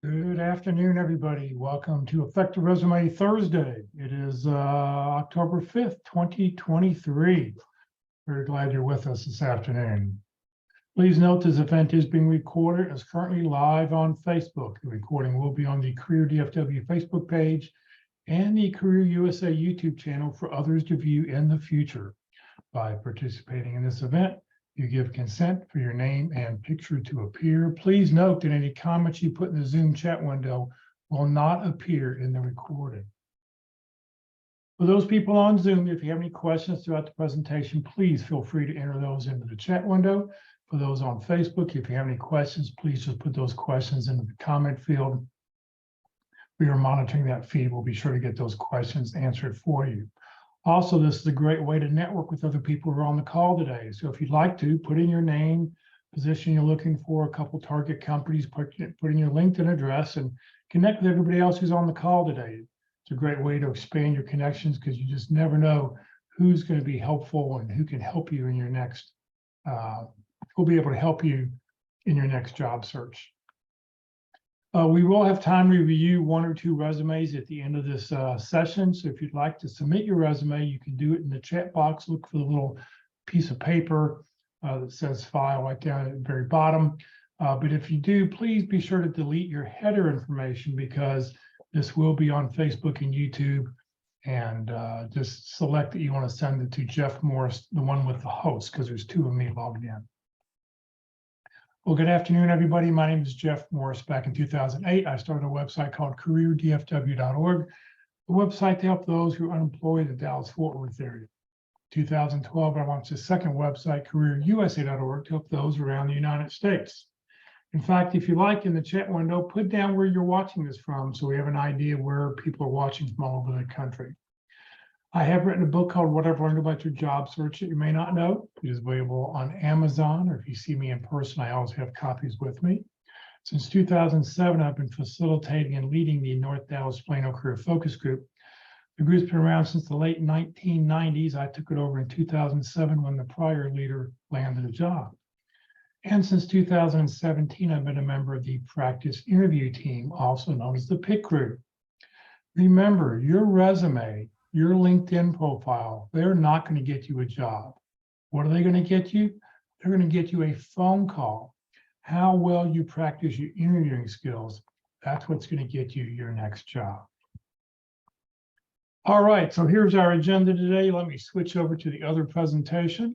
Good afternoon, everybody. Welcome to Effective Resume Thursday. It is October 5th, 2023. Very glad you're with us this afternoon. Please note this event is being recorded and is currently live on Facebook. The recording will be on the Career DFW Facebook page and the Career USA YouTube channel for others to view in the future. By participating in this event, you give consent for your name and picture to appear. Please note that any comments you put in the Zoom chat window will not appear in the recording. For those people on Zoom, if you have any questions throughout the presentation, please feel free to enter those into the chat window. For those on Facebook, if you have any questions, please just put those questions into the comment field. We are monitoring that feed. We'll be sure to get those questions answered for you. Also, this is a great way to network with other people who are on the call today. So if you'd like to, put in your name, position you're looking for, a couple target companies, put in your LinkedIn address and connect with everybody else who's on the call today. It's a great way to expand your connections because you just never know who's going to be helpful and who can help you in your next, who'll be able to help you in your next job search. We will have time to review one or two resumes at the end of this session. So if you'd like to submit your resume, you can do it in the chat box. Look for the little piece of paper that says file right down at the very bottom. But if you do, please be sure to delete your header information because this will be on Facebook and YouTube. And just select that you want to send it to Jeff Morris, the one with the host, because there's two of me logged in. Well, good afternoon, everybody. My name is Jeff Morris. Back in 2008, I started a website called careerdfw.org, a website to help those who are unemployed in the Dallas-Fort Worth area. 2012, I launched a second website, careerusa.org, to help those around the United States. In fact, if you like, in the chat window, put down where you're watching this from so we have an idea where people are watching from all over the country. I have written a book called What I've Learned About Your Job Search that you may not know. It is available on Amazon, or if you see me in person, I always have copies with me. Since 2007, I've been facilitating and leading the North Dallas Plano Career Focus Group. The group's been around since the late 1990s. I took it over in 2007 when the prior leader landed a job. And since 2017, I've been a member of the Practice Interview Team, also known as the PIC Group. Remember, your resume, your LinkedIn profile, they're not going to get you a job. What are they going to get you? They're going to get you a phone call. How well you practice your interviewing skills, that's what's going to get you your next job. All right, so here's our agenda today. Let me switch over to the other presentation.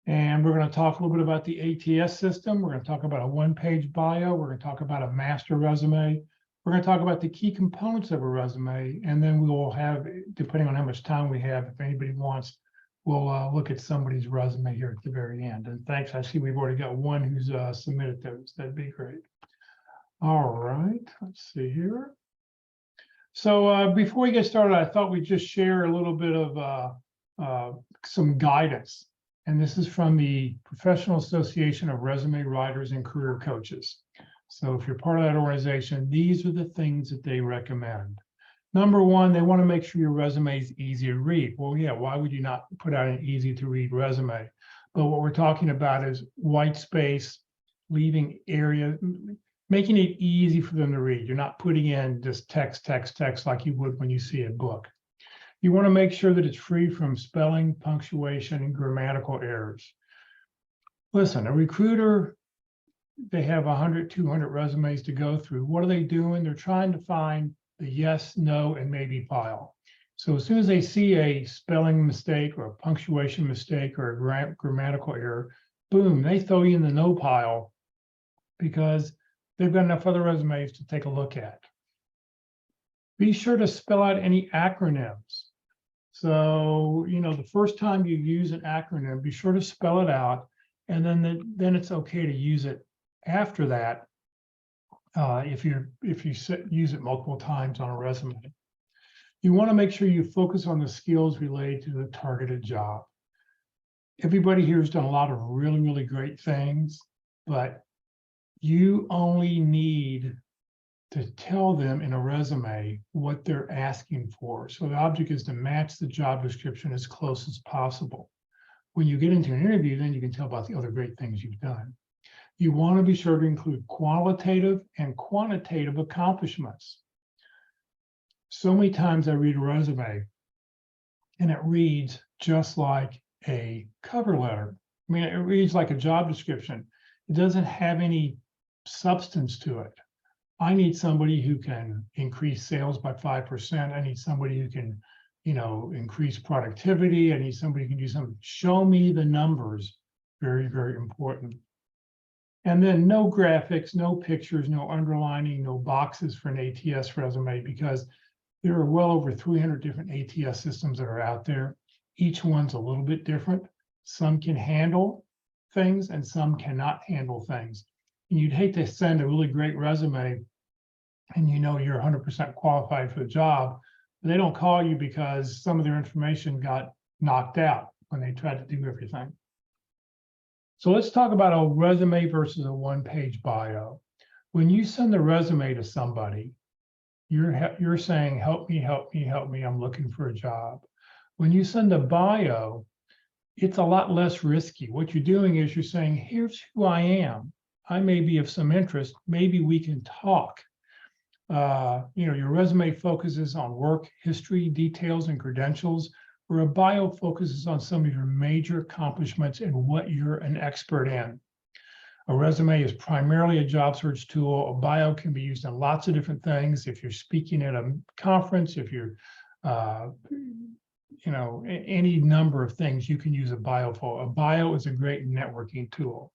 And we're going to talk a little bit about the ATS system. We're going to talk about a one-page bio. We're going to talk about a master resume. We're going to talk about the key components of a resume. And then we will have, depending on how much time we have, if anybody wants, we'll look at somebody's resume here at the very end. And thanks, I see we've already got one who's submitted those. That'd be great. All right, let's see here. So before we get started, I thought we'd just share a little bit of some guidance. And this is from the Professional Association of Resume Writers and Career Coaches. So if you're part of that organization, these are the things that they recommend. Number one, they want to make sure your resume is easy to read. Well, yeah, why would you not put out an easy to read resume? But what we're talking about is white space, leaving area, making it easy for them to read. You're not putting in just text like you would when you see a book. You want to make sure that it's free from spelling, punctuation, and grammatical errors. Listen, a recruiter, they have 100, 200 resumes to go through. What are they doing? They're trying to find the yes, no, and maybe pile. So as soon as they see a spelling mistake or a punctuation mistake or a grammatical error, boom, they throw you in the no pile because they've got enough other resumes to take a look at. Be sure to spell out any acronyms. So, you know, the first time you use an acronym, be sure to spell it out, and then it's okay to use it after that if you use it multiple times on a resume. You want to make sure you focus on the skills related to the targeted job. Everybody here has done a lot of really, really great things, but you only need to tell them in a resume what they're asking for. So the object is to match the job description as close as possible. when you get into an interview, then you can tell about the other great things you've done. You want to be sure to include qualitative and quantitative accomplishments. So many times I read a resume and it reads just like a cover letter. I mean, it reads like a job description. It doesn't have any substance to it. I need somebody who can increase sales by 5%. I need somebody who can, increase productivity. I need somebody who can do something. Show me the numbers. Very, very important. And then no graphics, no pictures, no underlining, no boxes for an ATS resume, because there are well over 300 different ATS systems that are out there. Each one's a little bit different. Some can handle things and some cannot handle things. And you'd hate to send a really great resume and you're 100% qualified for the job, but they don't call you because some of their information got knocked out when they tried to do everything. So let's talk about a resume versus a one-page bio. When you send the resume to somebody, you're saying, help me, help me, help me, I'm looking for a job. When you send a bio, it's a lot less risky. What you're doing is you're saying, here's who I am. I may be of some interest. Maybe we can talk. Your resume focuses on work history, details, and credentials, where a bio focuses on some of your major accomplishments and what you're an expert in. A resume is primarily a job search tool. A bio can be used in lots of different things. If you're speaking at a conference, if you're, any number of things you can use a bio for. A bio is a great networking tool.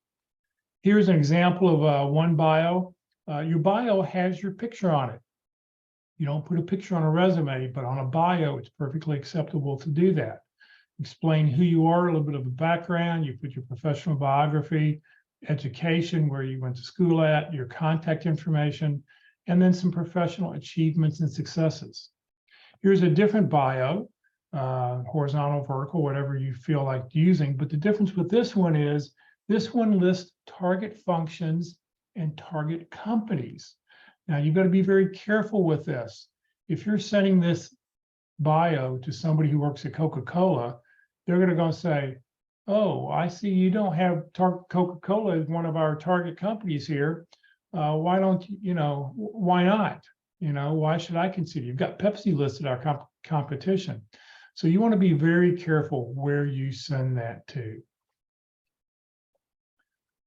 Here's an example of one bio. Your bio has your picture on it. You don't put a picture on a resume, but on a bio, it's perfectly acceptable to do that. Explain who you are, a little bit of a background. You put your professional biography, education, where you went to school at, your contact information, and then some professional achievements and successes. Here's a different bio, horizontal, vertical, whatever you feel like using. But the difference with this one is this one lists target functions and target companies. Now, you've got to be very careful with this. If you're sending this bio to somebody who works at Coca-Cola, they're going to go say, oh, I see you don't have Coca-Cola as one of our target companies here. Why don't you, why not? Why should I consider? You've got Pepsi listed, our competition. So you want to be very careful where you send that to.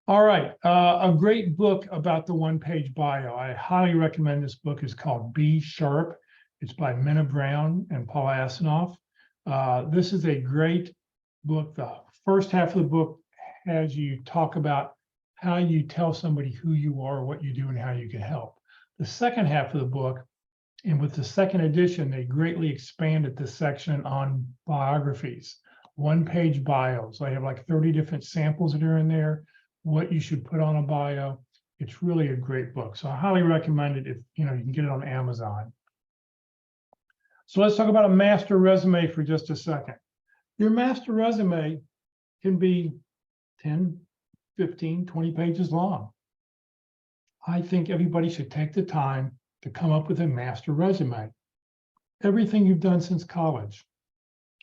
All right, a great book about the one-page bio. I highly recommend this book. It's called Be Sharp. It's by Minna Brown and Paul Asanoff. This is a great book. The first half of the book has you talk about how you tell somebody who you are, what you do, and how you can help. The second half of the book, and with the second edition, they greatly expanded this section on biographies, one-page bios. I have like 30 different samples that are in there, what you should put on a bio. It's really a great book. So I highly recommend it if you can get it on Amazon. So let's talk about a master resume for just a second. Your master resume can be 10, 15, 20 pages long. I think everybody should take the time to come up with a master resume. Everything you've done since college.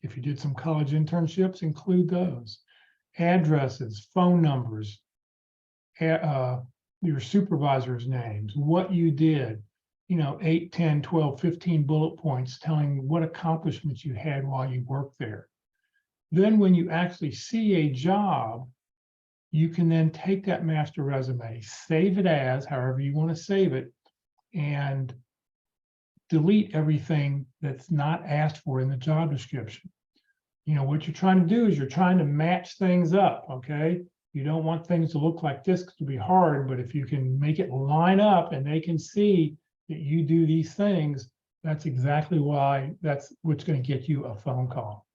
If you did some college internships, include those. Addresses, phone numbers, your supervisor's names, what you did, 8, 10, 12, 15 bullet points telling what accomplishments you had while you worked there. Then when you actually see a job, you can then take that master resume, save it as, however you want to save it, and delete everything that's not asked for in the job description. What you're trying to do is you're trying to match things up, okay? You don't want things to look like this because it'll be hard, but if you can make it line up and they can see that you do these things, that's exactly why that's what's going to get you a phone call.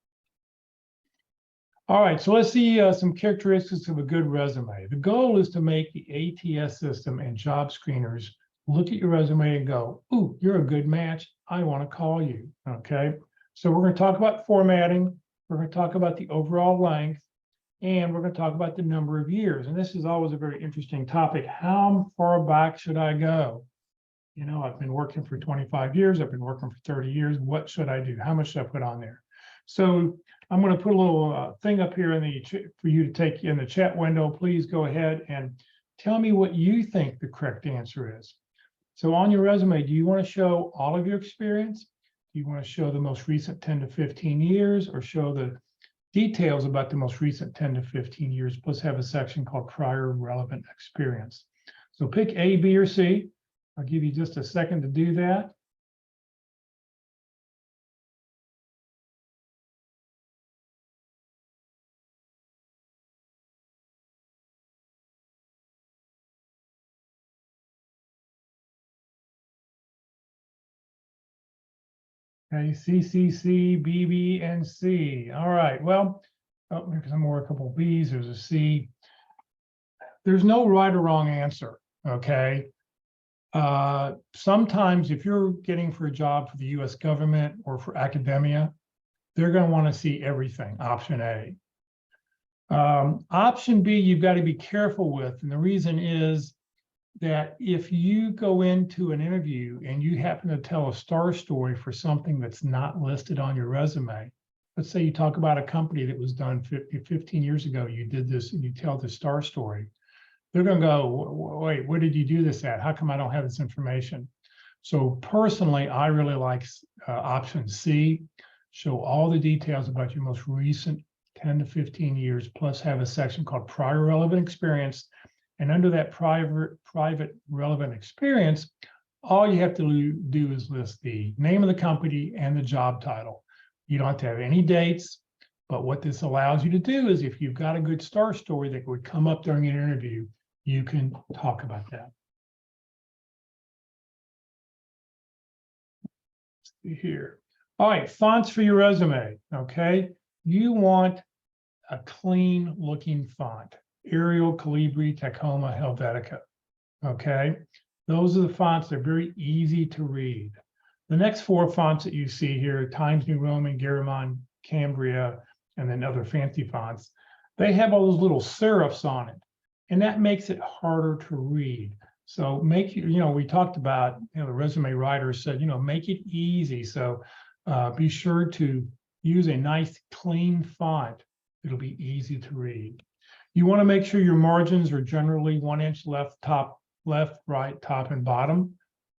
All right, so let's see some characteristics of a good resume. The goal is to make the ATS system and job screeners look at your resume and go, ooh, you're a good match. I want to call you, okay? So we're going to talk about formatting. We're going to talk about the overall length, and we're going to talk about the number of years. And this is always a very interesting topic. How far back should I go? I've been working for 25 years. I've been working for 30 years. What should I do? How much should I put on there? So I'm going to put a little thing up here in the for you to take in the chat window. Please go ahead and tell me what you think the correct answer is. So on your resume, do you want to show all of your experience? Do you want to show the most recent 10 to 15 years, or show the details about the most recent 10 to 15 years, plus have a section called prior relevant experience? So pick A, B, or C. I'll give you just a second to do that. Okay, C, C, C, B, B, and C. All right, well, oh, there's some more, a couple of B's, there's a C. There's no right or wrong answer, okay? Sometimes if you're getting for a job for the US government or for academia, they're going to want to see everything, option A. Option B, you've got to be careful with, and the reason is that if you go into an interview and you happen to tell a star story for something that's not listed on your resume, let's say you talk about a company that was done 15 years ago, you did this and you tell the star story, they're going to go, wait, where did you do this at? How come I don't have this information? So personally, I really like option C, show all the details about your most recent 10 to 15 years, plus have a section called prior relevant experience. And under that private relevant experience, all you have to do is list the name of the company and the job title. You don't have to have any dates, but what this allows you to do is if you've got a good star story that would come up during an interview, you can talk about that. Let's see here. All right, fonts for your resume, okay? You want a clean looking font. Arial, Calibri, Tacoma, Helvetica, okay? Those are the fonts. They're very easy to read. The next four fonts that you see here, Times New Roman, Garamond, Cambria, and then other fancy fonts, they have all those little serifs on it, and that makes it harder to read. So we talked about, the resume writer said, make it easy. So be sure to use a nice clean font. It'll be easy to read. You want to make sure your margins are generally 1 inch left, right, top, and bottom.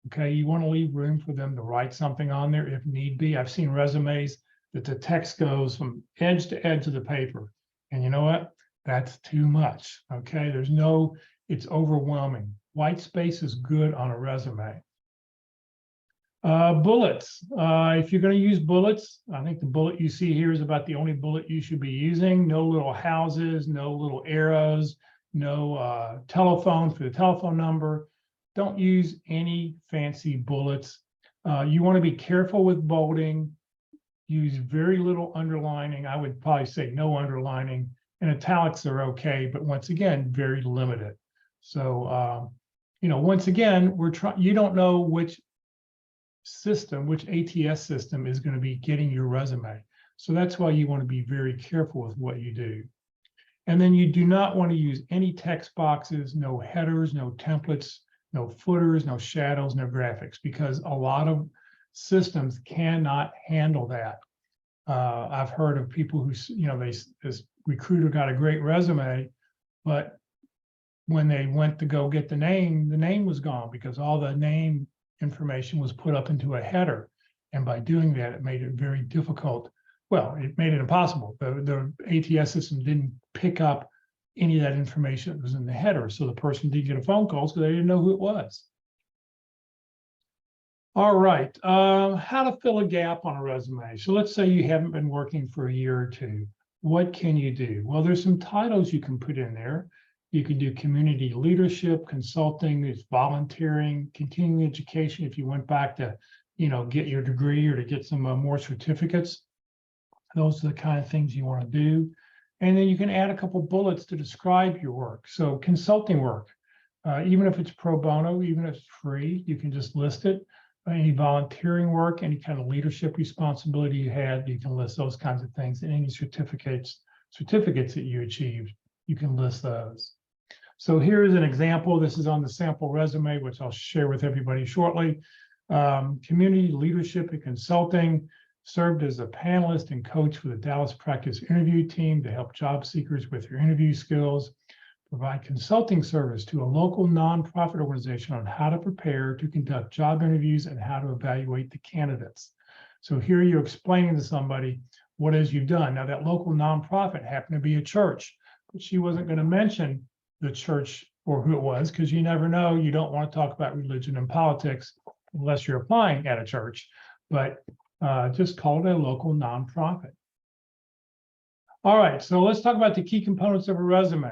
Okay, you want to leave room for them to write something on there if need be. I've seen resumes that the text goes from edge to edge of the paper. And you know what? That's too much. Okay, it's overwhelming. White space is good on a resume. Bullets. If you're going to use bullets, I think the bullet you see here is about the only bullet you should be using. No little houses, no little arrows, no telephone for the telephone number. Don't use any fancy bullets. You want to be careful with bolding. Use very little underlining. I would probably say no underlining, and italics are okay, but once again, very limited. So, once again, you don't know which ATS system is going to be getting your resume. So that's why you want to be very careful with what you do. And then you do not want to use any text boxes, no headers, no templates, no footers, no shadows, no graphics, because a lot of systems cannot handle that. I've heard of people who, this recruiter got a great resume, but when they went to go get the name was gone because all the name information was put up into a header. And by doing that, it made it very difficult. Well, it made it impossible. The ATS system didn't pick up any of that information that was in the header. So the person did get a phone call because they didn't know who it was. All right, how to fill a gap on a resume. So let's say you haven't been working for a year or two. What can you do? Well, there's some titles you can put in there. You can do community leadership, consulting, there's volunteering, continuing education. If you went back to, get your degree or to get some more certificates, those are the kind of things you want to do. And then you can add a couple bullets to describe your work. So consulting work, even if it's pro bono, even if it's free, you can just list it. Any volunteering work, any kind of leadership responsibility you had, you can list those kinds of things. And any certificates that you achieved, you can list those. So here's an example. This is on the sample resume, which I'll share with everybody shortly. Community leadership and consulting. served as a panelist and coach for the Dallas Practice Interview Team to help job seekers with their interview skills, provide consulting service to a local nonprofit organization on how to prepare to conduct job interviews and how to evaluate the candidates. So here you're explaining to somebody what it is you've done. Now that local nonprofit happened to be a church, but she wasn't going to mention the church or who it was because you never know. You don't want to talk about religion and politics unless you're applying at a church, but just call it a local nonprofit. All right, so let's talk about the key components of a resume.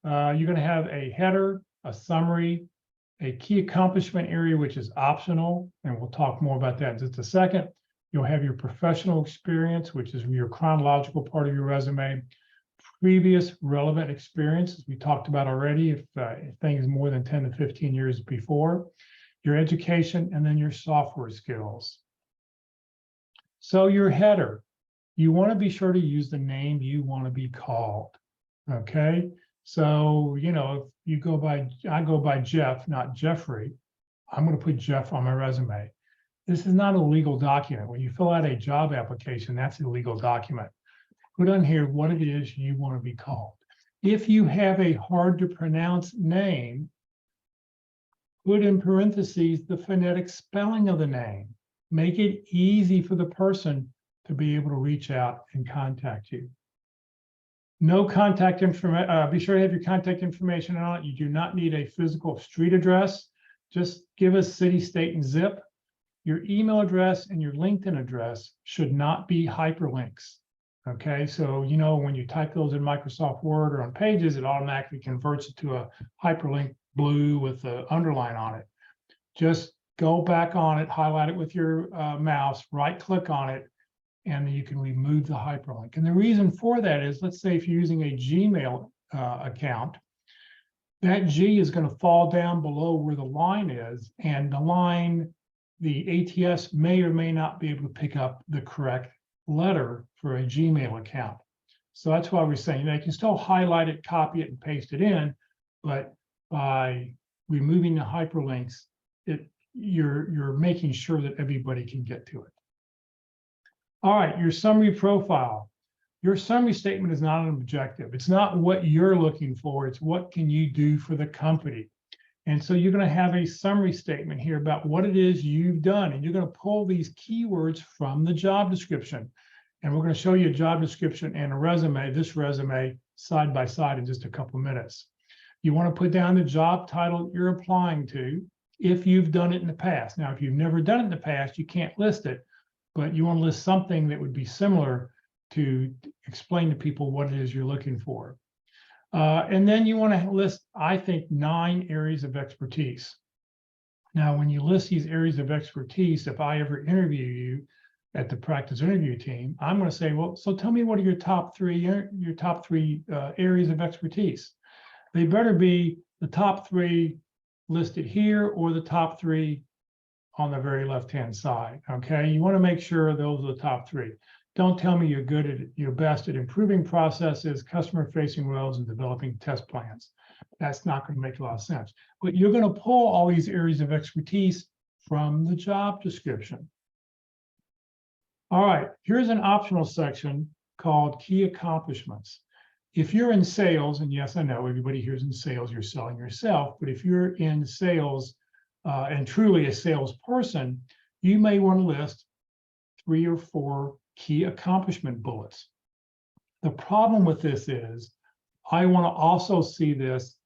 You're going to have a header, a summary, a key accomplishment area, which is optional, and we'll talk more about that in just a second. You'll have your professional experience, which is your chronological part of your resume, previous relevant experience, as we talked about already, if things more than 10 to 15 years before, your education, and then your software skills. So your header, you want to be sure to use the name you want to be called, okay? So, you know, if you go by, I go by Jeff, not Jeffrey, I'm going to put Jeff on my resume. This is not a legal document. When you fill out a job application, that's a legal document. Put on here what it is you want to be called. If you have a hard to pronounce name, put in parentheses the phonetic spelling of the name. Make it easy for the person to be able to reach out and contact you. No contact information. Be sure to have your contact information on it. You do not need a physical street address. Just give us city, state, and zip. Your email address and your LinkedIn address should not be hyperlinks. Okay, so you know when you type those in Microsoft Word or on Pages, it automatically converts it to a hyperlink blue with the underline on it. Just go back on it, highlight it with your mouse, right-click on it, and you can remove the hyperlink. And the reason for that is, let's say if you're using a Gmail account, that G is going to fall down below where the line is, and the line, the ATS may or may not be able to pick up the correct letter for a Gmail account. So that's why we're saying they can still highlight it, copy it, and paste it in, but by removing the hyperlinks, you're making sure that everybody can get to it. All right, your summary profile. Your summary statement is not an objective. It's not what you're looking for. It's what can you do for the company. And so you're going to have a summary statement here about what it is you've done. And you're going to pull these keywords from the job description. And we're going to show you a job description and a resume, this resume side by side in just a couple of minutes. You want to put down the job title you're applying to if you've done it in the past. Now, if you've never done it in the past, you can't list it, but you want to list something that would be similar to explain to people what it is you're looking for. And then you want to list, I think, 9 areas of expertise. Now, when you list these areas of expertise, if I ever interview you at the Practice Interview Team, I'm going to say, well, so tell me what are your top three areas of expertise. They better be the top 3 listed here or the top 3 on the very left-hand side. Okay, you want to make sure those are the top 3. Don't tell me you're best at improving processes, customer-facing roles, and developing test plans. That's not going to make a lot of sense. But you're going to pull all these areas of expertise from the job description. All right, here's an optional section called Key Accomplishments. If you're in sales, and yes, I know everybody here is in sales, you're selling yourself, but if you're in sales and truly a salesperson, you may want to list 3 or 4 key accomplishment bullets. The problem with this is I want to also see this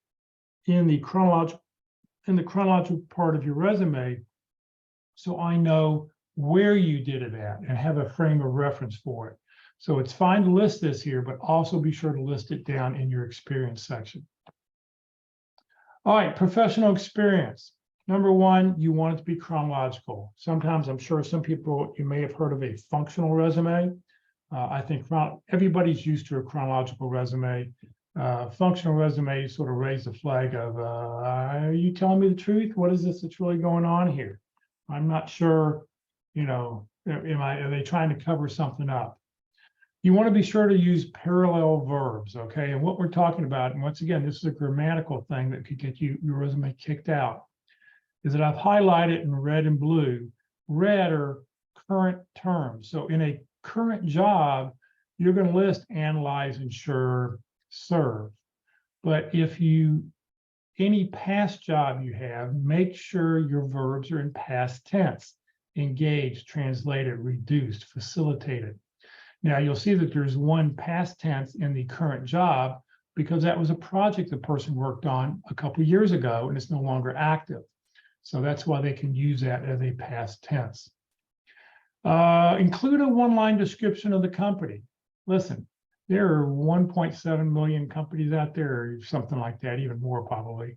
in the chronological part of your resume, so I know where you did it at and have a frame of reference for it. So it's fine to list this here, but also be sure to list it down in your experience section. All right, professional experience. Number 1, you want it to be chronological. Sometimes I'm sure some people, you may have heard of a functional resume. I think everybody's used to a chronological resume. Functional resume sort of raise the flag of, are you telling me the truth? What is this that's really going on here? I'm not sure, you know, are they trying to cover something up? You want to be sure to use parallel verbs, okay? And what we're talking about, and once again, this is a grammatical thing that could get your resume kicked out, is that I've highlighted in red and blue. Red are current terms. So in a current job, you're going to list analyze, ensure, serve. But if any past job you have, make sure your verbs are in past tense: engaged, translated, reduced, facilitated. Now you'll see that there's one past tense in the current job because that was a project the person worked on a couple of years ago and it's no longer active. So that's why they can use that as a past tense. Include a one-line description of the company. Listen, there are 1.7 million companies out there, or something like that, even more probably.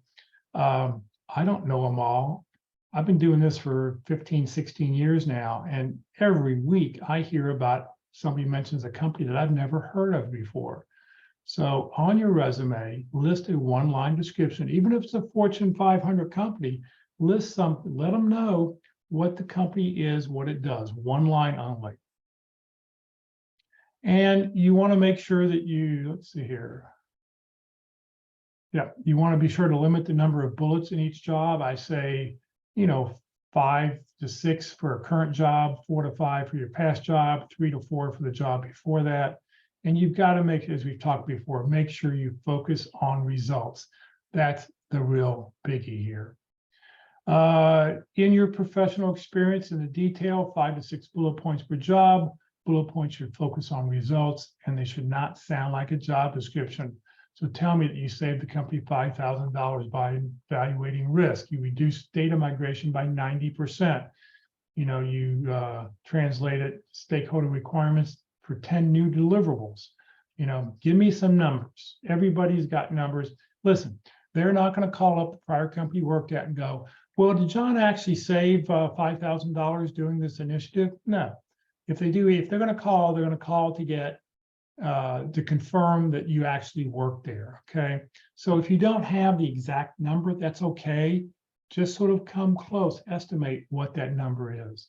I don't know them all. I've been doing this for 15, 16 years now, and every week I hear about somebody mentions a company that I've never heard of before. So on your resume, list a one-line description. Even if it's a Fortune 500 company, list something, let them know what the company is, what it does, one line only. And you want to make sure that let's see here. Yeah, you want to be sure to limit the number of bullets in each job. I say, 5 to 6 for a current job, 4 to 5 for your past job, 3 to 4 for the job before that. And you've got to make, as we've talked before, make sure you focus on results. That's the real biggie here. In your professional experience in the detail, 5 to 6 bullet points per job. Bullet points should focus on results, and they should not sound like a job description. So tell me that you saved the company $5,000 by evaluating risk. You reduced data migration by 90%. You translated stakeholder requirements for 10 new deliverables. Give me some numbers. Everybody's got numbers. Listen, they're not going to call up the prior company you worked at and go, well, did John actually save $5,000 doing this initiative? No. If they're going to call, they're going to call to get to confirm that you actually worked there. Okay. So if you don't have the exact number, that's okay. Just sort of come close, estimate what that number is.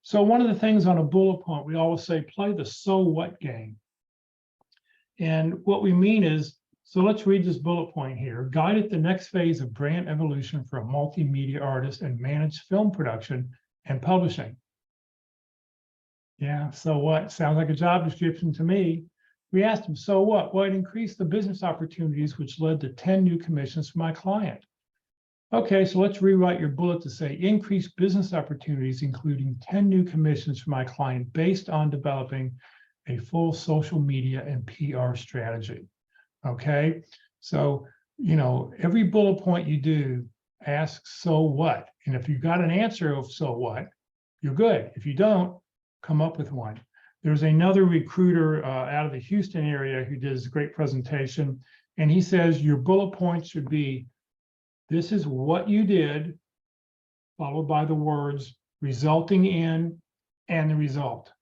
So one of the things on a bullet point, we always say, play the so what game. And what we mean is, so let's read this bullet point here. Guided the next phase of brand evolution for a multimedia artist and managed film production and publishing. Yeah, so what? Sounds like a job description to me. We asked him, so what? Well, it increased the business opportunities, which led to 10 new commissions for my client. Okay, so let's rewrite your bullet to say increased business opportunities, including 10 new commissions for my client based on developing a full social media and PR strategy. Okay, so, every bullet point you do, ask, so what? And if you've got an answer of so what, you're good. If you don't, come up with one. There's another recruiter out of the Houston area who does a great presentation, and he says your bullet points should be, this is what you did, followed by the words resulting in and the result,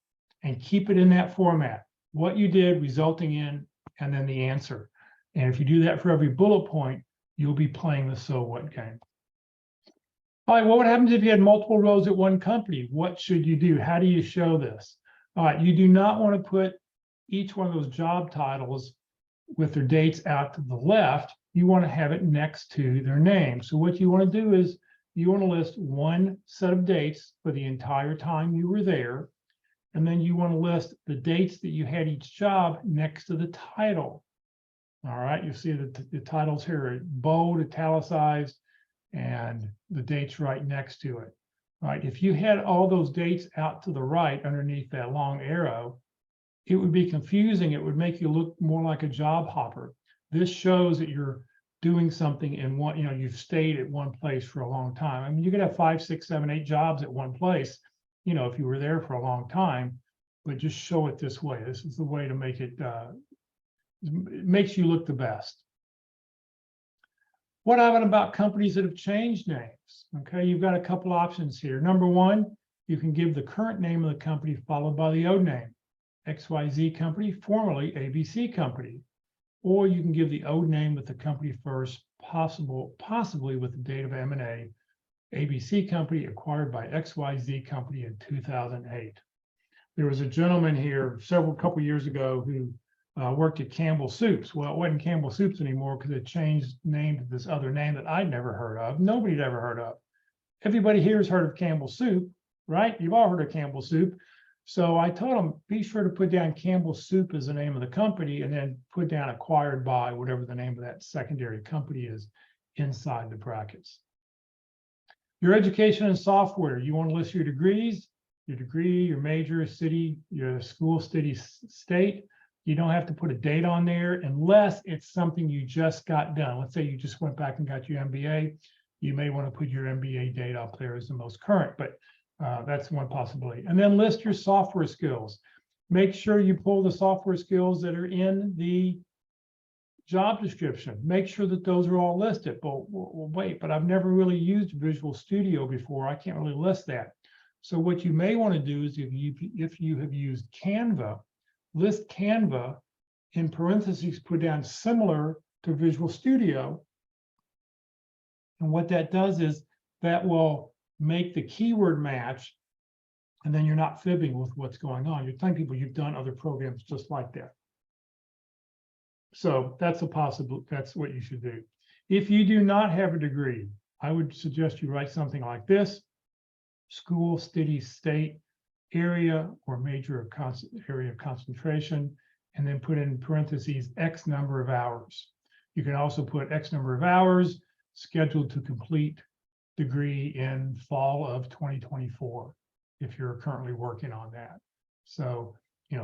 and keep it in that format. What you did, resulting in, and then the answer. And if you do that for every bullet point, you'll be playing the so what game. All right, what happens if you had multiple roles at one company? What should you do? How do you show this? All right, you do not want to put each one of those job titles with their dates out to the left. You want to have it next to their name. So what you want to do is you want to list one set of dates for the entire time you were there. And then you want to list the dates that you had each job next to the title. All right, you see that the titles here are bold, italicized, and the dates right next to it. All right, if you had all those dates out to the right underneath that long arrow, it would be confusing. It would make you look more like a job hopper. This shows that you're doing something in one, you've stayed at one place for a long time. I mean, you could have 5, 6, 7, 8 jobs at one place, if you were there for a long time, but just show it this way. This is the way to make it, it makes you look the best. What about companies that have changed names? Okay, you've got a couple options here. Number one, you can give the current name of the company followed by the old name. XYZ Company, formerly ABC Company. Or you can give the old name with the company first, possibly with the date of M&A. ABC Company acquired by XYZ Company in 2008. There was a gentleman here couple years ago who worked at Campbell Soups. Well, it wasn't Campbell Soups anymore because it changed name to this other name that I'd never heard of. Nobody'd ever heard of. Everybody here has heard of Campbell Soup, right? You've all heard of Campbell Soup. So I told them, be sure to put down Campbell Soup as the name of the company and then put down acquired by whatever the name of that secondary company is inside the brackets. Your education and software, you want to list your degrees, your degree, your major, city, your school, city, state. You don't have to put a date on there unless it's something you just got done. Let's say you just went back and got your MBA. You may want to put your MBA date up there as the most current, but that's one possibility. And then list your software skills. Make sure you pull the software skills that are in the job description. Make sure that those are all listed. Well, wait, but I've never really used Visual Studio before. I can't really list that. So what you may want to do is if you have used Canva, list Canva in parentheses, put down similar to Visual Studio. And what that does is that will make the keyword match, and then you're not fibbing with what's going on. You're telling people you've done other programs just like that. So that's that's what you should do. If you do not have a degree, I would suggest you write something like this: school, city, state, area, or major area of concentration, and then put in parentheses X number of hours. You can also put X number of hours scheduled to complete degree in fall of 2024, if you're currently working on that. So,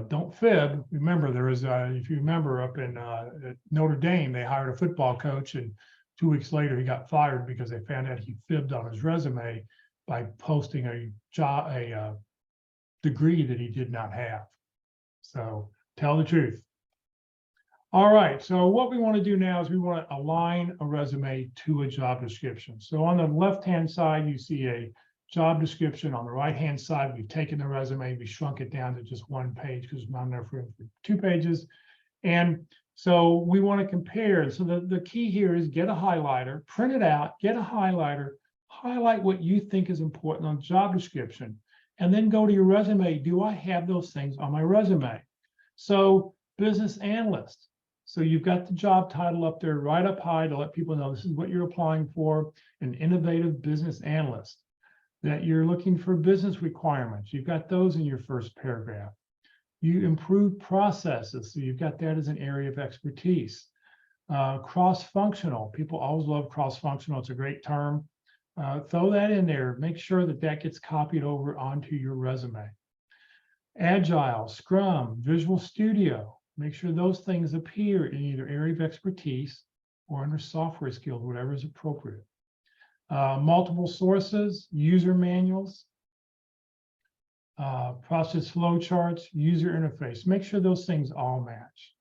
don't fib. Remember, there was, if you remember, up in at Notre Dame, they hired a football coach, and 2 weeks later he got fired because they found out he fibbed on his resume by posting a degree that he did not have. So tell the truth. All right, so what we want to do now is we want to align a resume to a job description. So on the left-hand side, you see a job description. On the right-hand side, we've taken the resume, we shrunk it down to just 1 page because there's not enough room for 2 pages. And so we want to compare. So the key here is get a highlighter, print it out, get a highlighter, highlight what you think is important on the job description, and then go to your resume. Do I have those things on my resume? So business analyst. So you've got the job title up there right up high to let people know this is what you're applying for, an innovative business analyst. That you're looking for business requirements. You've got those in your first paragraph. You improve processes. So you've got that as an area of expertise. Cross-functional. People always love cross-functional. It's a great term. Throw that in there. Make sure that that gets copied over onto your resume. Agile, Scrum, Visual Studio. Make sure those things appear in either area of expertise or under software skills, whatever is appropriate. Multiple sources, user manuals, process flow charts, user interface. Make sure those things all match.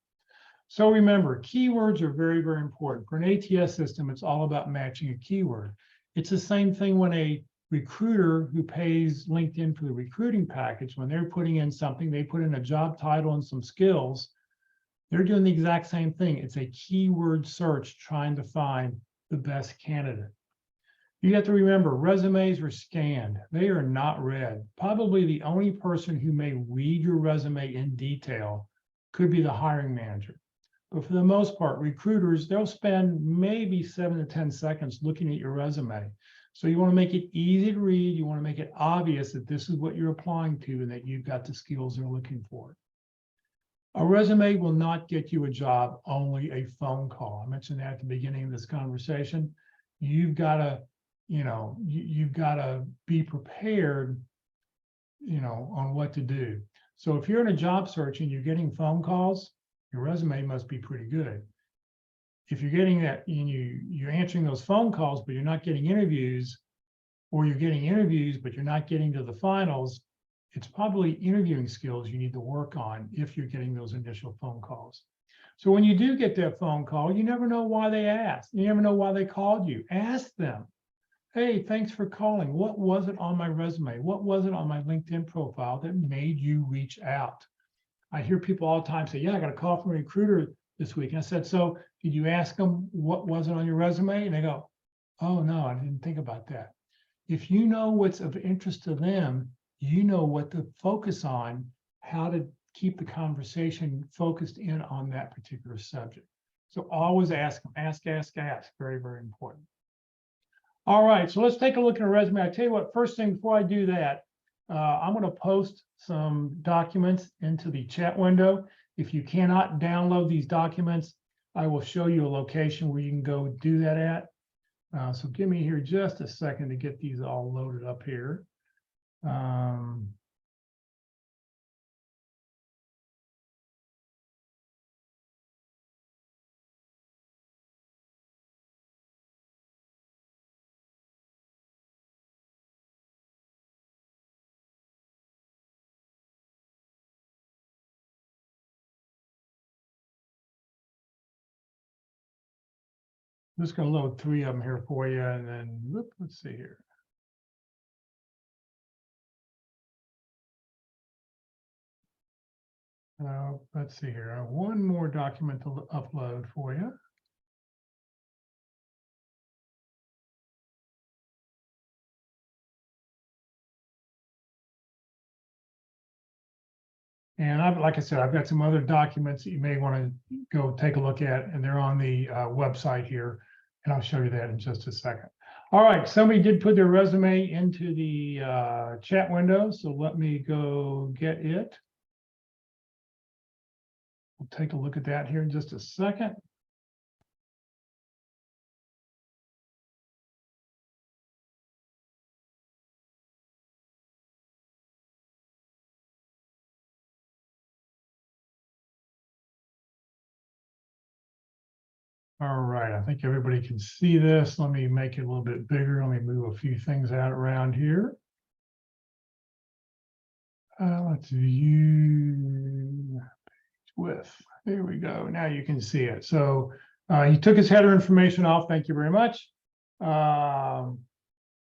So remember, keywords are very, very important. For an ATS system, it's all about matching a keyword. It's the same thing when a recruiter who pays LinkedIn for the recruiting package, when they're putting in something, they put in a job title and some skills. They're doing the exact same thing. It's a keyword search trying to find the best candidate. You have to remember, resumes are scanned. They are not read. Probably the only person who may read your resume in detail could be the hiring manager. But for the most part, recruiters, they'll spend maybe 7 to 10 seconds looking at your resume. So you want to make it easy to read. You want to make it obvious that this is what you're applying to and that you've got the skills they're looking for. A resume will not get you a job, only a phone call. I mentioned that at the beginning of this conversation. You've got to, you've got to be prepared, on what to do. So if you're in a job search and you're getting phone calls, your resume must be pretty good. If you're getting that and you're answering those phone calls, but you're not getting interviews, or you're getting interviews, but you're not getting to the finals, it's probably interviewing skills you need to work on if you're getting those initial phone calls. So when you do get that phone call, you never know why they asked. You never know why they called you. Ask them, hey, thanks for calling. What was it on my resume? What was it on my LinkedIn profile that made you reach out? I hear people all the time say, yeah, I got a call from a recruiter this week. And I said, so did you ask them what was it on your resume? And they go, oh, no, I didn't think about that. If you know what's of interest to them, you know what to focus on, how to keep the conversation focused in on that particular subject. So always ask them, ask. Very, very important. All right, so let's take a look at a resume. I tell you what, first thing before I do that, I'm going to post some documents into the chat window. If you cannot download these documents, I will show you a location where you can go do that at. So give me here just a second to get these all loaded up here. I'm just going to load 3 of them here for you, and then whoop, let's see here. Let's see here. I have one more document to upload for you. And like I said, I've got some other documents that you may want to go take a look at, and they're on the website here, and I'll show you that in just a second. All right, somebody did put their resume into the chat window, so let me go get it. We'll take a look at that here in just a second. All right, I think everybody can see this. Let me make it a little bit bigger. Let me move a few things out around here. Let's view width. There we go. Now you can see it. So he took his header information off. Thank you very much.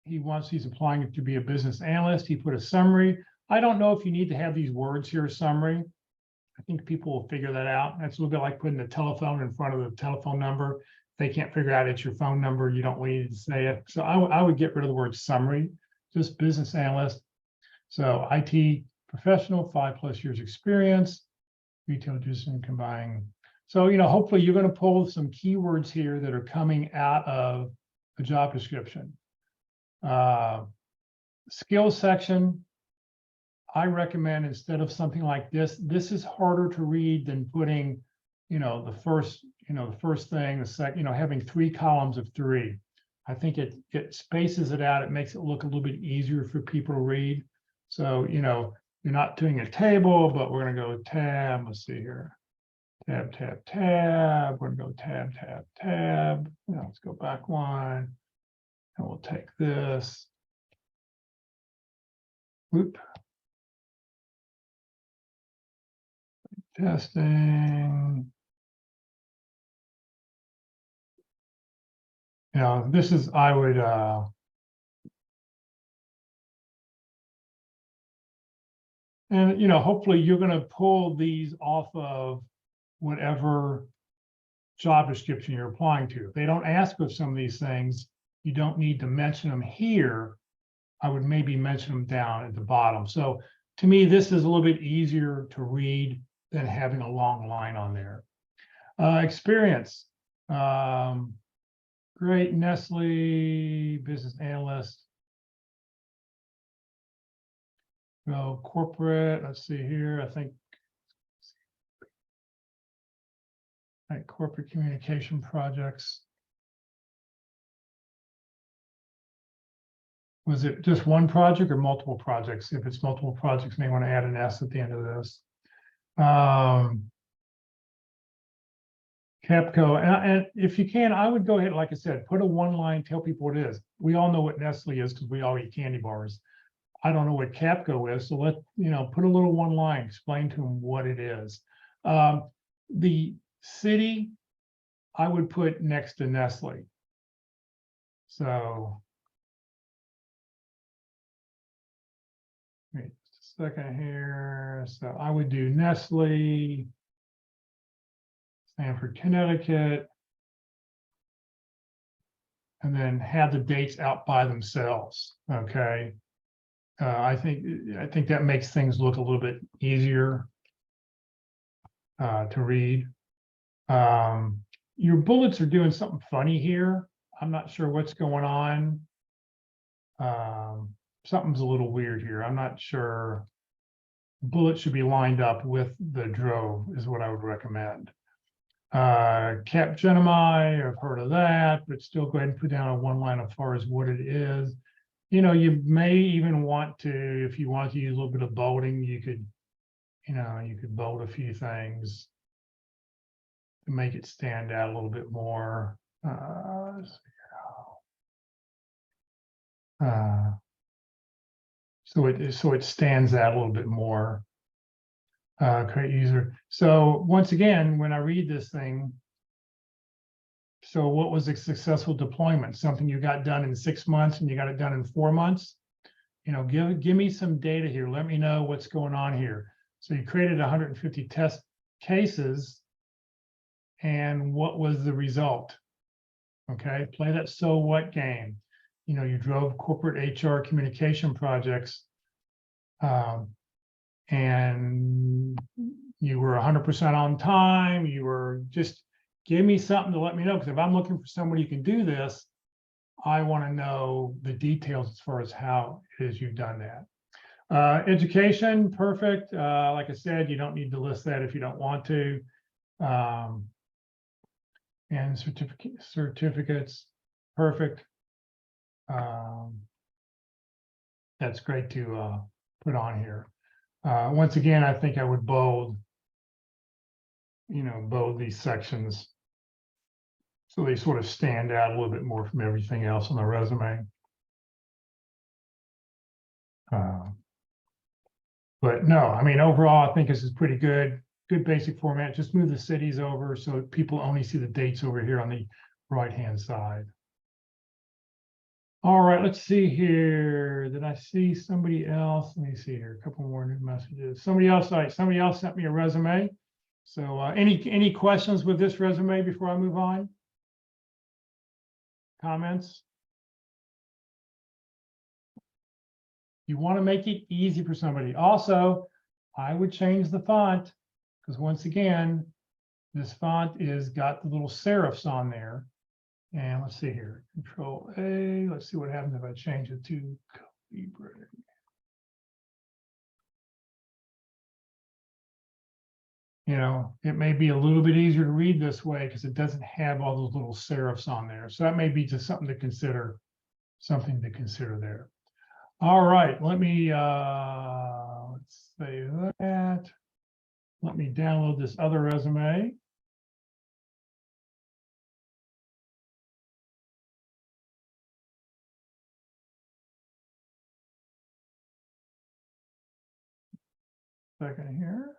He's applying to be a business analyst. He put a summary. I don't know if you need to have these words here, summary. I think people will figure that out. That's a little bit like putting the telephone in front of the telephone number. If they can't figure out it's your phone number, you don't need to say it. So I would get rid of the word summary, just business analyst. So IT professional, 5+ years experience, retail distribution combined. So, hopefully you're going to pull some keywords here that are coming out of the job description. Skills section, I recommend instead of something like this is harder to read than putting, the first thing, the second, having 3 columns of 3. I think it spaces it out. It makes it look a little bit easier for people to read. So, you're not doing a table, but we're going to go tab. Let's see here. Tab, tab, tab. We're going to go tab, tab, tab. Now let's go back one. And we'll take this. Whoop. Testing. This is, I would, and, hopefully you're going to pull these off of whatever job description you're applying to. If they don't ask for some of these things, you don't need to mention them here. I would maybe mention them down at the bottom. So to me, this is a little bit easier to read than having a long line on there. Experience. Great, Nestle, business analyst. Well, corporate, let's see here. I think corporate communication projects. Was it just one project or multiple projects? If it's multiple projects, you may want to add an S at the end of this. Capco, and if you can, I would go ahead, like I said, put a 1-line, tell people what it is. We all know what Nestle is because we all eat candy bars. I don't know what Capco is, so put a little 1-line, explain to them what it is. The city, I would put next to Nestle. So, wait just a second here. So I would do Nestle, Stamford, Connecticut, and then have the dates out by themselves. Okay. I think that makes things look a little bit easier to read. Your bullets are doing something funny here. I'm not sure what's going on. something's a little weird here. I'm not sure. Bullets should be lined up with the drove is what I would recommend. Capgemini, I've heard of that, but still go ahead and put down a one line as far as what it is. You know, you may even want to, if you want to use a little bit of bolding, you could, you know, you could bold a few things to make it stand out a little bit more. Let's see here. So it stands out a little bit more. Create user. So once again, when I read this thing, so what was a successful deployment? Something you got done in 6 months and you got it done in 4 months? You know, give me some data here. Let me know what's going on here. So you created 150 test cases, and what was the result? Okay, play that so what game. You know, you drove corporate HR communication projects, and you were 100% on time. You were just, give me something to let me know, because if I'm looking for somebody who can do this, I want to know the details as far as how it is you've done that. Education, perfect. Like I said, you don't need to list that if you don't want to. And certificates, perfect. That's great to put on here. Once again, I think I would bold, you know, bold these sections so they sort of stand out a little bit more from everything else on the resume. But no, I mean, overall, I think this is pretty good. Good basic format. Just move the cities over so people only see the dates over here on the right-hand side. All right, let's see here. Did I see somebody else? Let me see here. A couple more new messages. Somebody else sent me a resume. So any questions with this resume before I move on? Comments? You want to make it easy for somebody. Also, I would change the font, because once again, this font is got the little serifs on there. And let's see here, Control A. Let's see what happens if I change it to Calibri. You know, it may be a little bit easier to read this way because it doesn't have all those little serifs on there. So that may be just something to consider, there. All right, let me let's say that. Let me download this other resume. Second here.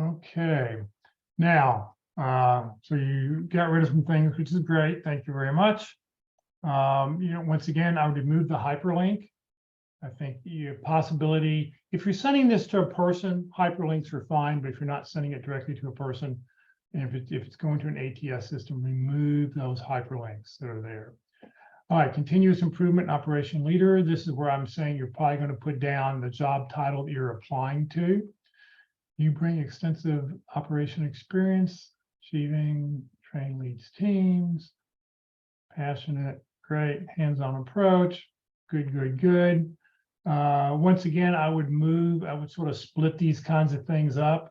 Okay, now, so you got rid of some things, which is great. Thank you very much. You know, once again, I would remove the hyperlink. I think the possibility, if you're sending this to a person, hyperlinks are fine, but if you're not sending it directly to a person, and if it's going to an ATS system, remove those hyperlinks that are there. All right, continuous improvement operation leader. This is where I'm saying you're probably going to put down the job title that you're applying to. You bring extensive operation experience, achieving, train leads teams, passionate, great, hands-on approach, good. Once again, I would sort of split these kinds of things up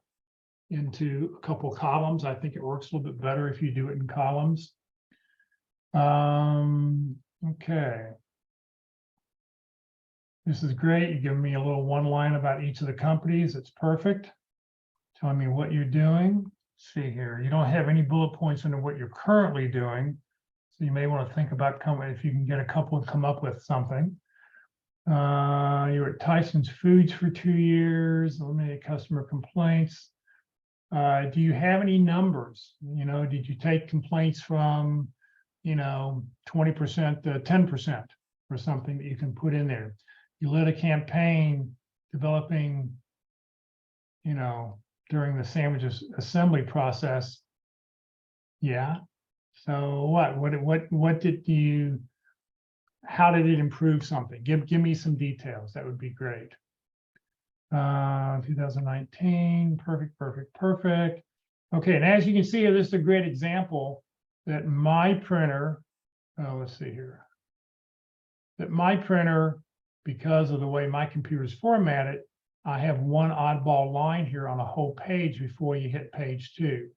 into a couple columns. I think it works a little bit better if you do it in columns. Okay. This is great. You give me a little one line about each of the companies. It's perfect. Telling me what you're doing. Let's see here. You don't have any bullet points into what you're currently doing. So you may want to think about if you can get a couple and come up with something. You were at Tyson's Foods for 2 years, eliminated customer complaints. Do you have any numbers? You know, did you take complaints from, you know, 20% to 10% or something that you can put in there? You led a campaign developing, you know, during the sandwiches assembly process. Yeah. So what did you, how did it improve something? Give me some details. That would be great. 2019, perfect, perfect, perfect. Okay, and as you can see, this is a great example that my printer, let's see here, that my printer, because of the way my computer is formatted, I have one oddball line here on a whole page before you hit page 2.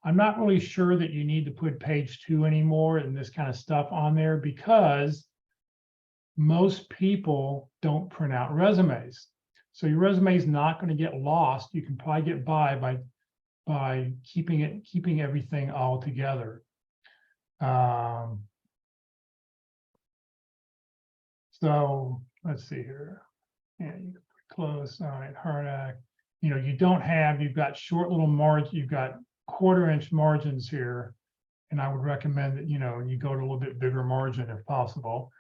I'm not really sure that you need to put page 2 anymore and this kind of stuff on there because most people don't print out resumes. So your resume is not going to get lost. You can probably get by keeping everything all together. So let's see here. Yeah, you can close. All right, Hardak. You know, you've got short little margins, you've got 1/4 inch margins here. And I would recommend that, you know, you go to a little bit bigger margin if possible.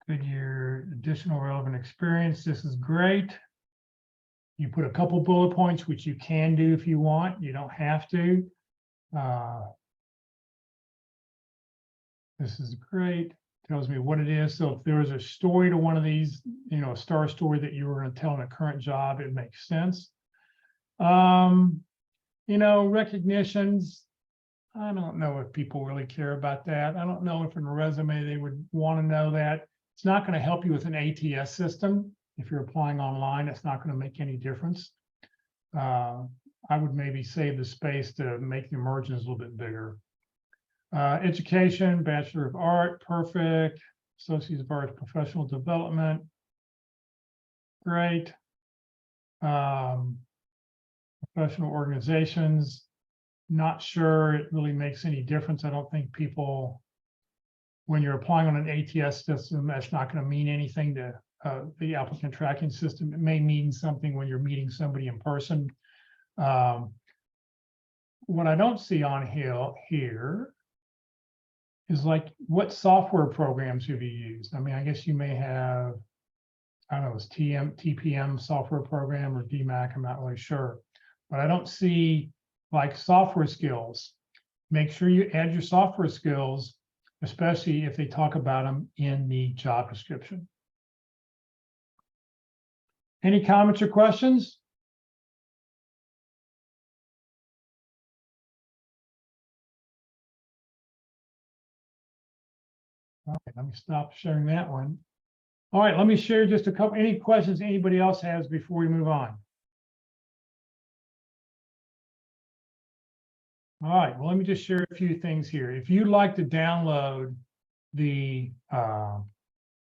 Goodyear, additional relevant experience. This is great. You put a couple bullet points, which you can do if you want. You don't have to. This is great. Tells me what it is. So if there was a story to one of these, you know, a star story that you were going to tell in a current job, it makes sense. You know, recognitions. I don't know if people really care about that. I don't know if in a resume they would want to know that. It's not going to help you with an ATS system. If you're applying online, it's not going to make any difference. I would maybe save the space to make the margins a little bit bigger. Education, Bachelor of Art, perfect. Associate of Arts, Professional Development, great. Professional organizations, not sure it really makes any difference. I don't think people, when you're applying on an ATS system, that's not going to mean anything to the applicant tracking system. It may mean something when you're meeting somebody in person. What I don't see on here is like, what software programs have you used? I mean, I guess you may have, I don't know, it's TPM software program or DMAC, I'm not really sure. But I don't see like software skills. Make sure you add your software skills, especially if they talk about them in the job description. Any comments or questions? Okay, let me stop sharing that one. All right, let me share just a couple, any questions anybody else has before we move on. All right, well, let me just share a few things here. If you'd like to download the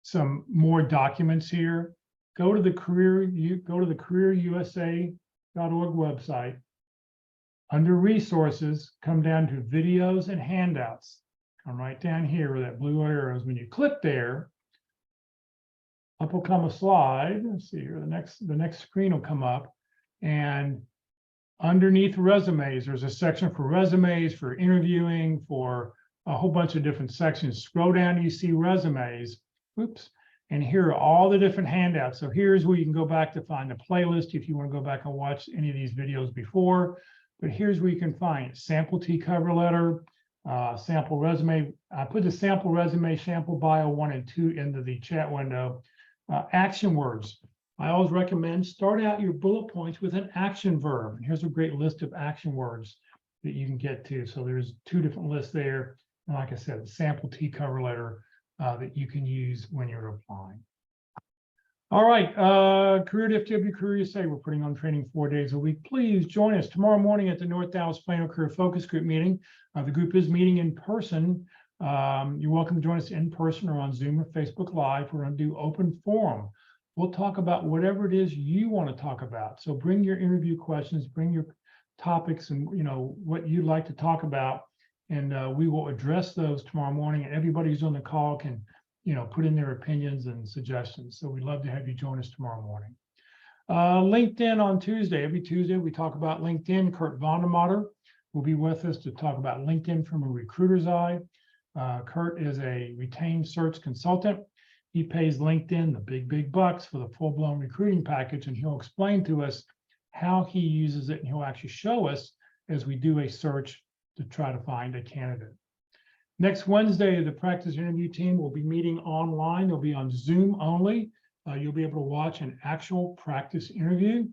some more documents here, go to the careerusa.org website. Under resources, come down to videos and handouts. Come right down here where that blue arrow is. When you click there, up will come a slide. Let's see here. The next screen will come up, and underneath resumes, there's a section for resumes, for interviewing, for a whole bunch of different sections. Scroll down, you see resumes. Oops. And here are all the different handouts. So here's where you can go back to find the playlist if you want to go back and watch any of these videos before. But here's where you can find sample T cover letter, sample resume. I put the sample resume, sample bio 1 and 2 into the chat window. Action words. I always recommend start out your bullet points with an action verb. And here's a great list of action words that you can get to. So there's 2 different lists there. And like I said, the sample T cover letter that you can use when you're applying. All right, Career FW Career USA, we're putting on training 4 days a week. Please join us tomorrow morning at the North Dallas Plano Career Focus Group meeting. The group is meeting in person. You're welcome to join us in person or on Zoom or Facebook Live. We're going to do open forum. We'll talk about whatever it is you want to talk about. So bring your interview questions, bring your topics, and you know what you'd like to talk about, and we will address those tomorrow morning. And everybody who's on the call can, you know, put in their opinions and suggestions. So we'd love to have you join us tomorrow morning. LinkedIn on Tuesday. Every Tuesday we talk about LinkedIn. Kurt Vondermatter will be with us to talk about LinkedIn from a recruiter's eye. Kurt is a retained search consultant. He pays LinkedIn the big bucks for the full-blown recruiting package, and he'll explain to us how he uses it, and he'll actually show us as we do a search to try to find a candidate. Next Wednesday, the practice interview team will be meeting online. They'll be on Zoom only. you'll be able to watch an actual practice interview.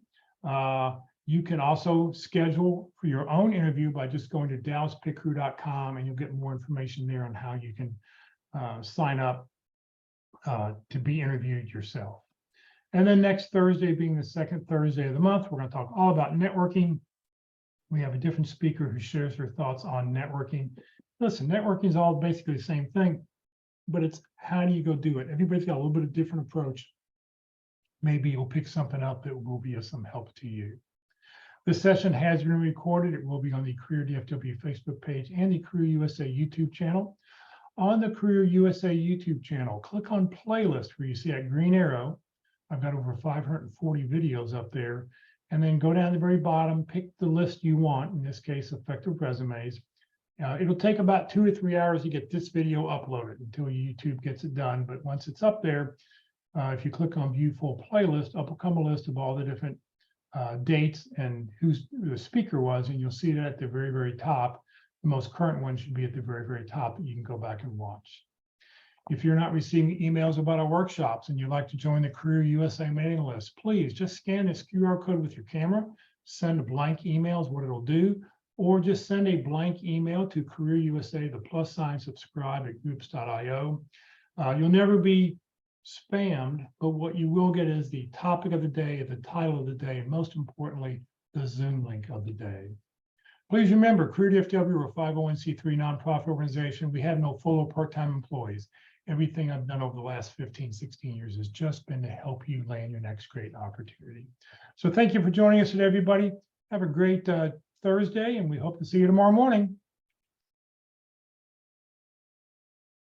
You can also schedule for your own interview by just going to dallaspitcrew.com, and you'll get more information there on how you can sign up to be interviewed yourself. And then next Thursday, being the second Thursday of the month, we're going to talk all about networking. We have a different speaker who shares her thoughts on networking. Listen, networking is all basically the same thing, but it's how do you go do it? Everybody's got a little bit of different approach. Maybe you'll pick something up that will be of some help to you. This session has been recorded. It will be on the Career DFW Facebook page and the Career USA YouTube channel. On the Career USA YouTube channel, click on playlist where you see that green arrow. I've got over 540 videos up there. And then go down to the very bottom, pick the list you want, in this case, effective resumes. It'll take about 2 to 3 hours to get this video uploaded until YouTube gets it done. But once it's up there, if you click on view full playlist, up will come a list of all the different dates and who the speaker was, and you'll see that at the very, very top. The most current one should be at the very, very top that you can go back and watch. If you're not receiving emails about our workshops and you'd like to join the Career USA mailing list, please just scan this QR code with your camera, send a blank email is what it'll do, or just send a blank email to Career USA, the + subscribe at groups.io. You'll never be spammed, but what you will get is the topic of the day, the title of the day, and most importantly, the Zoom link of the day. Please remember, Career DFW, we're a 501c3 nonprofit organization. We have no full or part-time employees. Everything I've done over the last 15, 16 years has just been to help you land your next great opportunity. So thank you for joining us today, everybody. Have a great Thursday, and we hope to see you tomorrow morning.